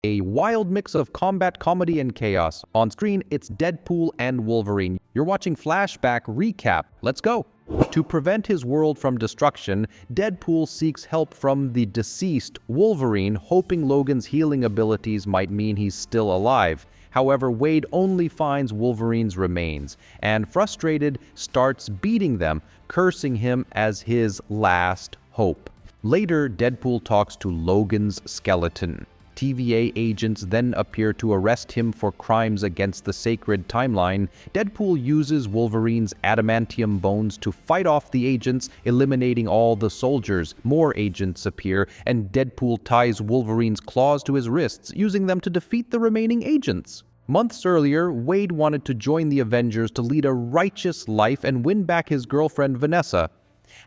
A wild mix of combat, comedy, and chaos. On screen, it's Deadpool and Wolverine. You're watching Flashback Recap. Let's go! To prevent his world from destruction, Deadpool seeks help from the deceased Wolverine, hoping Logan's healing abilities might mean he's still alive. However, Wade only finds Wolverine's remains, and frustrated, starts beating them, cursing him as his last hope. Later, Deadpool talks to Logan's skeleton. TVA agents then appear to arrest him for crimes against the sacred timeline. Deadpool uses Wolverine's adamantium bones to fight off the agents, eliminating all the soldiers. More agents appear, and Deadpool ties Wolverine's claws to his wrists, using them to defeat the remaining agents. Months earlier, Wade wanted to join the Avengers to lead a righteous life and win back his girlfriend Vanessa.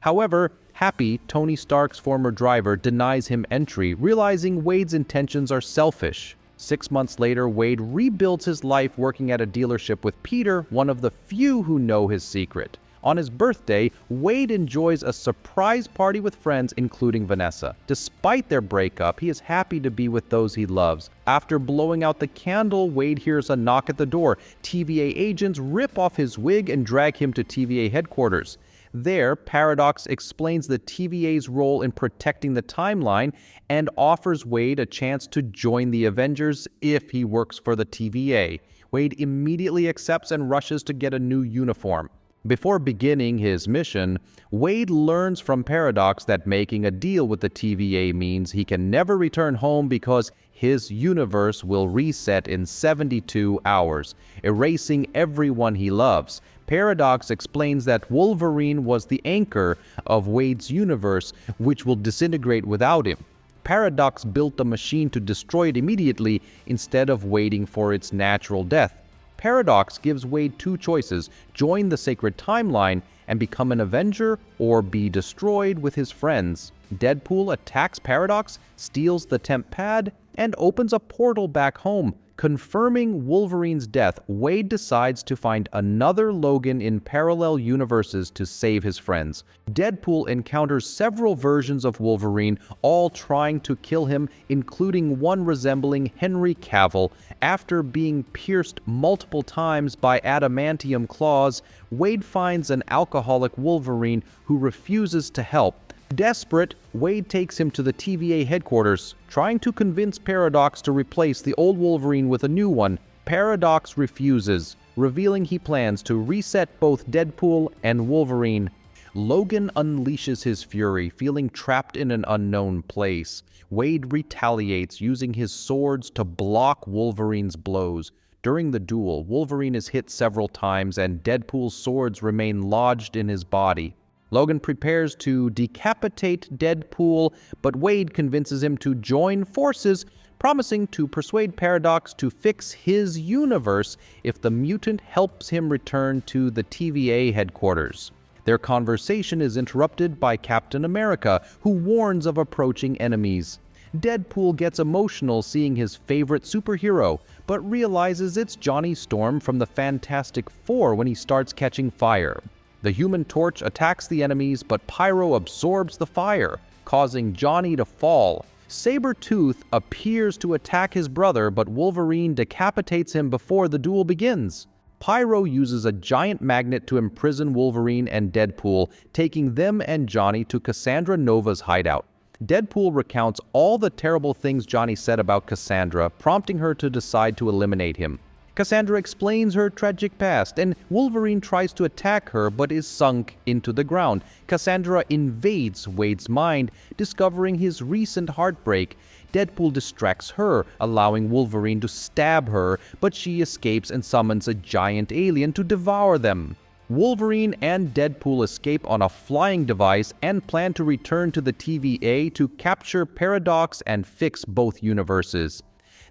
However, Happy, Tony Stark's former driver, denies him entry, realizing Wade's intentions are selfish. 6 months later, Wade rebuilds his life working at a dealership with Peter, one of the few who know his secret. On his birthday, Wade enjoys a surprise party with friends, including Vanessa. Despite their breakup, he is happy to be with those he loves. After blowing out the candle, Wade hears a knock at the door. TVA agents rip off his wig and drag him to TVA headquarters. There, Paradox explains the TVA's role in protecting the timeline and offers Wade a chance to join the Avengers if he works for the TVA. Wade immediately accepts and rushes to get a new uniform. Before beginning his mission, Wade learns from Paradox that making a deal with the TVA means he can never return home because his universe will reset in 72 hours, erasing everyone he loves. Paradox explains that Wolverine was the anchor of Wade's universe, which will disintegrate without him. Paradox built a machine to destroy it immediately instead of waiting for its natural death. Paradox gives Wade two choices: join the sacred timeline and become an Avenger, or be destroyed with his friends. Deadpool attacks Paradox, steals the temp pad, and opens a portal back home. Confirming Wolverine's death, Wade decides to find another Logan in parallel universes to save his friends. Deadpool encounters several versions of Wolverine, all trying to kill him, including one resembling Henry Cavill. After being pierced multiple times by adamantium claws, Wade finds an alcoholic Wolverine who refuses to help. Desperate, Wade takes him to the TVA headquarters, trying to convince Paradox to replace the old Wolverine with a new one. Paradox refuses, revealing he plans to reset both Deadpool and Wolverine. Logan unleashes his fury, feeling trapped in an unknown place. Wade retaliates, using his swords to block Wolverine's blows. During the duel, Wolverine is hit several times and Deadpool's swords remain lodged in his body. Logan prepares to decapitate Deadpool, but Wade convinces him to join forces, promising to persuade Paradox to fix his universe if the mutant helps him return to the TVA headquarters. Their conversation is interrupted by Captain America, who warns of approaching enemies. Deadpool gets emotional seeing his favorite superhero, but realizes it's Johnny Storm from the Fantastic Four when he starts catching fire. The Human Torch attacks the enemies, but Pyro absorbs the fire, causing Johnny to fall. Sabretooth appears to attack his brother, but Wolverine decapitates him before the duel begins. Pyro uses a giant magnet to imprison Wolverine and Deadpool, taking them and Johnny to Cassandra Nova's hideout. Deadpool recounts all the terrible things Johnny said about Cassandra, prompting her to decide to eliminate him. Cassandra explains her tragic past, and Wolverine tries to attack her but is sunk into the ground. Cassandra invades Wade's mind, discovering his recent heartbreak. Deadpool distracts her, allowing Wolverine to stab her, but she escapes and summons a giant alien to devour them. Wolverine and Deadpool escape on a flying device and plan to return to the TVA to capture Paradox and fix both universes.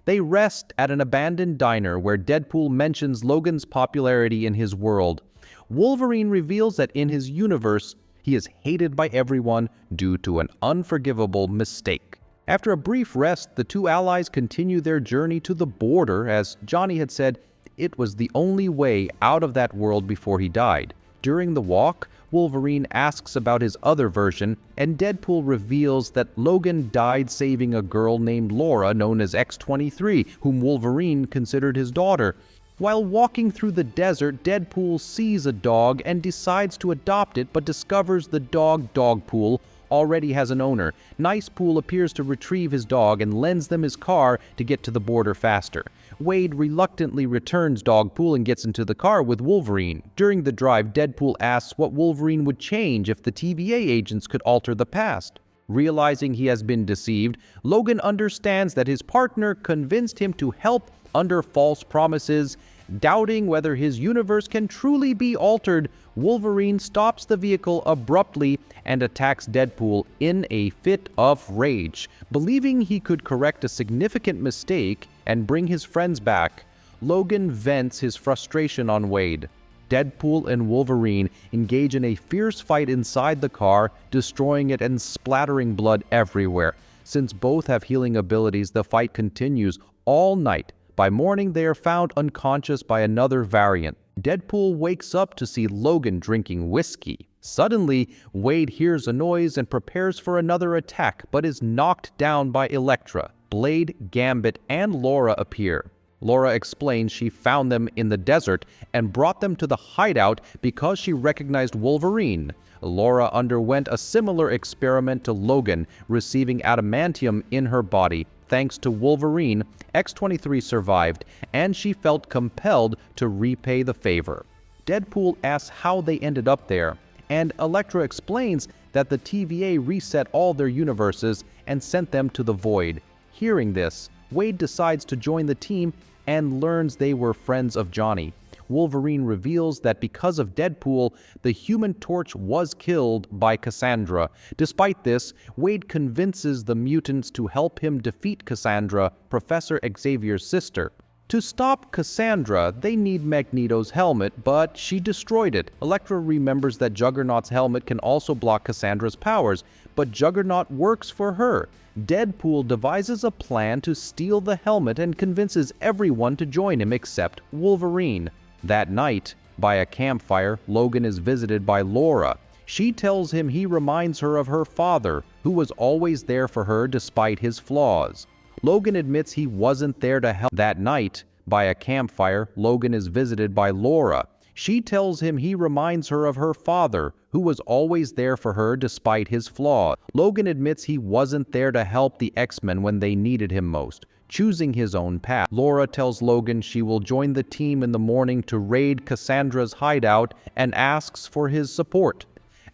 They rest at an abandoned diner where Deadpool mentions Logan's popularity in his world. Wolverine reveals that in his universe, he is hated by everyone due to an unforgivable mistake. After a brief rest, the two allies continue their journey to the border, as Johnny had said it was the only way out of that world before he died. During the walk, Wolverine asks about his other version, and Deadpool reveals that Logan died saving a girl named Laura, known as X-23, whom Wolverine considered his daughter. While walking through the desert, Deadpool sees a dog and decides to adopt it, but discovers the dog Dogpool already has an owner. Nicepool appears to retrieve his dog and lends them his car to get to the border faster. Wade reluctantly returns Dogpool and gets into the car with Wolverine. During the drive, Deadpool asks what Wolverine would change if the TVA agents could alter the past. Realizing he has been deceived, Logan understands that his partner convinced him to help under false promises. Doubting whether his universe can truly be altered, Wolverine stops the vehicle abruptly and attacks Deadpool in a fit of rage. Believing he could correct a significant mistake and bring his friends back, Logan vents his frustration on Wade. Deadpool and Wolverine engage in a fierce fight inside the car, destroying it and splattering blood everywhere. Since both have healing abilities, the fight continues all night. By morning, they are found unconscious by another variant. Deadpool wakes up to see Logan drinking whiskey. Suddenly, Wade hears a noise and prepares for another attack, but is knocked down by Elektra. Blade, Gambit, and Laura appear. Laura explains she found them in the desert and brought them to the hideout because she recognized Wolverine. Laura underwent a similar experiment to Logan, receiving adamantium in her body. Thanks to Wolverine, X-23 survived, and she felt compelled to repay the favor. Deadpool asks how they ended up there, and Elektra explains that the TVA reset all their universes and sent them to the Void. Hearing this, Wade decides to join the team and learns they were friends of Johnny. Wolverine reveals that because of Deadpool, the Human Torch was killed by Cassandra. Despite this, Wade convinces the mutants to help him defeat Cassandra, Professor Xavier's sister. To stop Cassandra, they need Magneto's helmet, but she destroyed it. Elektra remembers that Juggernaut's helmet can also block Cassandra's powers, but Juggernaut works for her. Deadpool devises a plan to steal the helmet and convinces everyone to join him except Wolverine. That night, by a campfire, Logan is visited by Laura. She tells him he reminds her of her father, who was always there for her despite his flaws. Logan admits he wasn't there to help. That night, by a campfire, Logan is visited by Laura. She tells him he reminds her of her father, who was always there for her despite his flaws. Logan admits he wasn't there to help the X-Men when they needed him most, choosing his own path. Laura tells Logan she will join the team in the morning to raid Cassandra's hideout and asks for his support.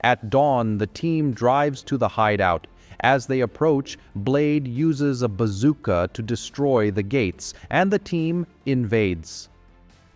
At dawn, the team drives to the hideout. As they approach, Blade uses a bazooka to destroy the gates, and the team invades.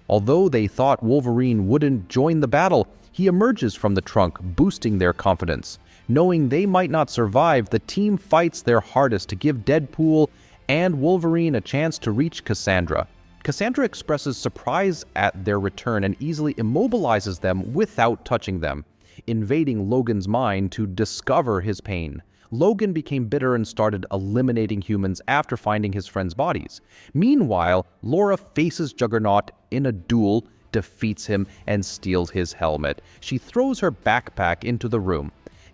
Although they thought Wolverine wouldn't join the battle, he emerges from the trunk, boosting their confidence. Knowing they might not survive, the team fights their hardest to give Deadpool and Wolverine a chance to reach Cassandra. Cassandra expresses surprise at their return and easily immobilizes them without touching them, invading Logan's mind to discover his pain. Logan became bitter and started eliminating humans after finding his friends' bodies. Meanwhile, Laura faces Juggernaut in a duel, defeats him, and steals his helmet. She throws her backpack into the room.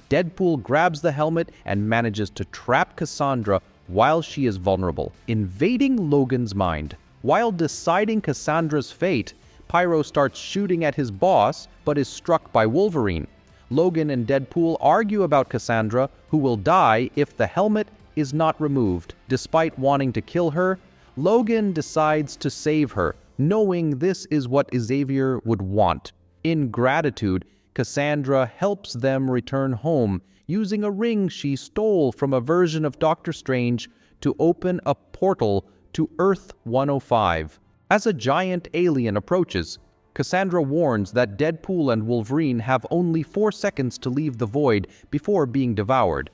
Deadpool grabs the helmet and manages to trap Cassandra while she is vulnerable, invading Logan's mind. While deciding Cassandra's fate, Pyro starts shooting at his boss, but is struck by Wolverine. Logan and Deadpool argue about Cassandra, who will die if the helmet is not removed. Despite wanting to kill her, Logan decides to save her, knowing this is what Xavier would want. In gratitude, Cassandra helps them return home, using a ring she stole from a version of Doctor Strange to open a portal to Earth 105. As a giant alien approaches, Cassandra warns that Deadpool and Wolverine have only 4 seconds to leave the Void before being devoured.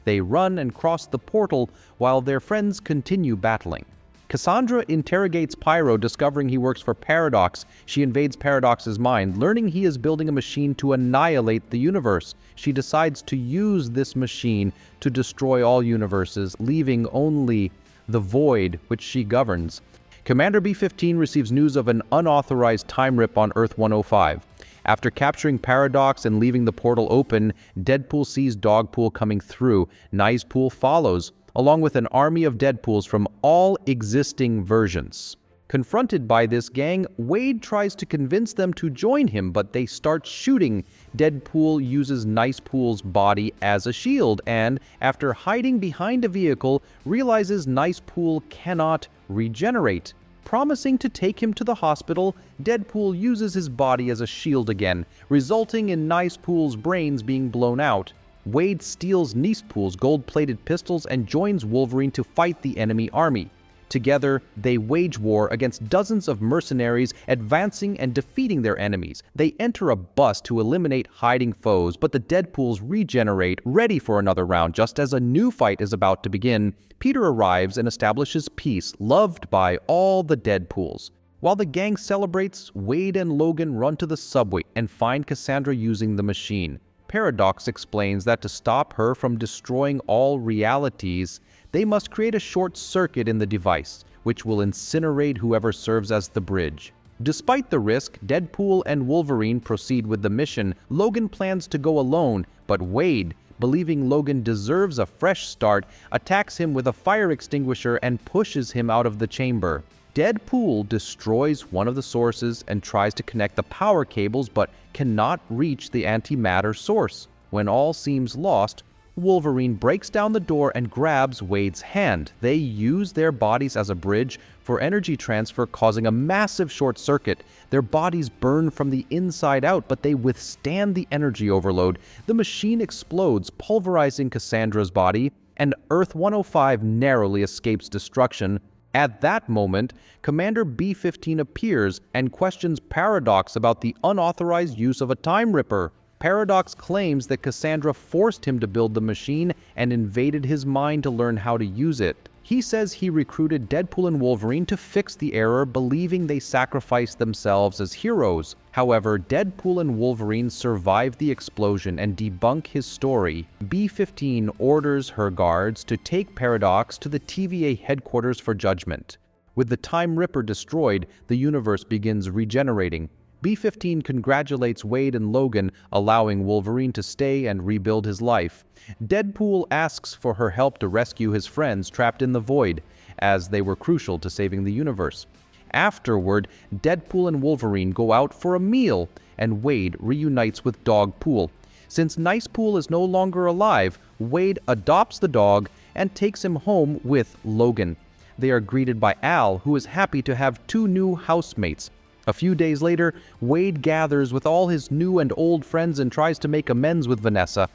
They run and cross the portal while their friends continue battling. Cassandra interrogates Pyro, discovering he works for Paradox. She invades Paradox's mind, learning he is building a machine to annihilate the universe. She decides to use this machine to destroy all universes, leaving only the Void, which she governs. Commander B-15 receives news of an unauthorized time rip on Earth 105. After capturing Paradox and leaving the portal open, Deadpool sees Dogpool coming through. Nicepool follows, along with an army of Deadpools from all existing versions. Confronted by this gang, Wade tries to convince them to join him, but they start shooting. Deadpool uses Nicepool's body as a shield, and after hiding behind a vehicle, realizes Nicepool cannot regenerate. Promising to take him to the hospital, Deadpool uses his body as a shield again, resulting in Nicepool's brains being blown out. Wade steals Nicepool's gold-plated pistols and joins Wolverine to fight the enemy army. Together, they wage war against dozens of mercenaries, advancing and defeating their enemies. They enter a bus to eliminate hiding foes, but the Deadpools regenerate, ready for another round. Just as a new fight is about to begin, Peter arrives and establishes peace, loved by all the Deadpools. While the gang celebrates, Wade and Logan run to the subway and find Cassandra using the machine. Paradox explains that to stop her from destroying all realities, they must create a short circuit in the device, which will incinerate whoever serves as the bridge. Despite the risk, Deadpool and Wolverine proceed with the mission. Logan plans to go alone, but Wade, believing Logan deserves a fresh start, attacks him with a fire extinguisher and pushes him out of the chamber. Deadpool destroys one of the sources and tries to connect the power cables, but cannot reach the antimatter source. When all seems lost, Wolverine breaks down the door and grabs Wade's hand. They use their bodies as a bridge for energy transfer, causing a massive short circuit. Their bodies burn from the inside out, but they withstand the energy overload. The machine explodes, pulverizing Cassandra's body, and Earth 105 narrowly escapes destruction. At that moment, Commander B-15 appears and questions Paradox about the unauthorized use of a Time Ripper. Paradox claims that Cassandra forced him to build the machine and invaded his mind to learn how to use it. He says he recruited Deadpool and Wolverine to fix the error, believing they sacrificed themselves as heroes. However, Deadpool and Wolverine survive the explosion and debunk his story. B-15 orders her guards to take Paradox to the TVA headquarters for judgment. With the Time Ripper destroyed, the universe begins regenerating. B-15 congratulates Wade and Logan, allowing Wolverine to stay and rebuild his life. Deadpool asks for her help to rescue his friends trapped in the void, as they were crucial to saving the universe. Afterward, Deadpool and Wolverine go out for a meal, and Wade reunites with Dogpool. Since Nicepool is no longer alive, Wade adopts the dog and takes him home with Logan. They are greeted by Al, who is happy to have two new housemates. A few days later, Wade gathers with all his new and old friends and tries to make amends with Vanessa.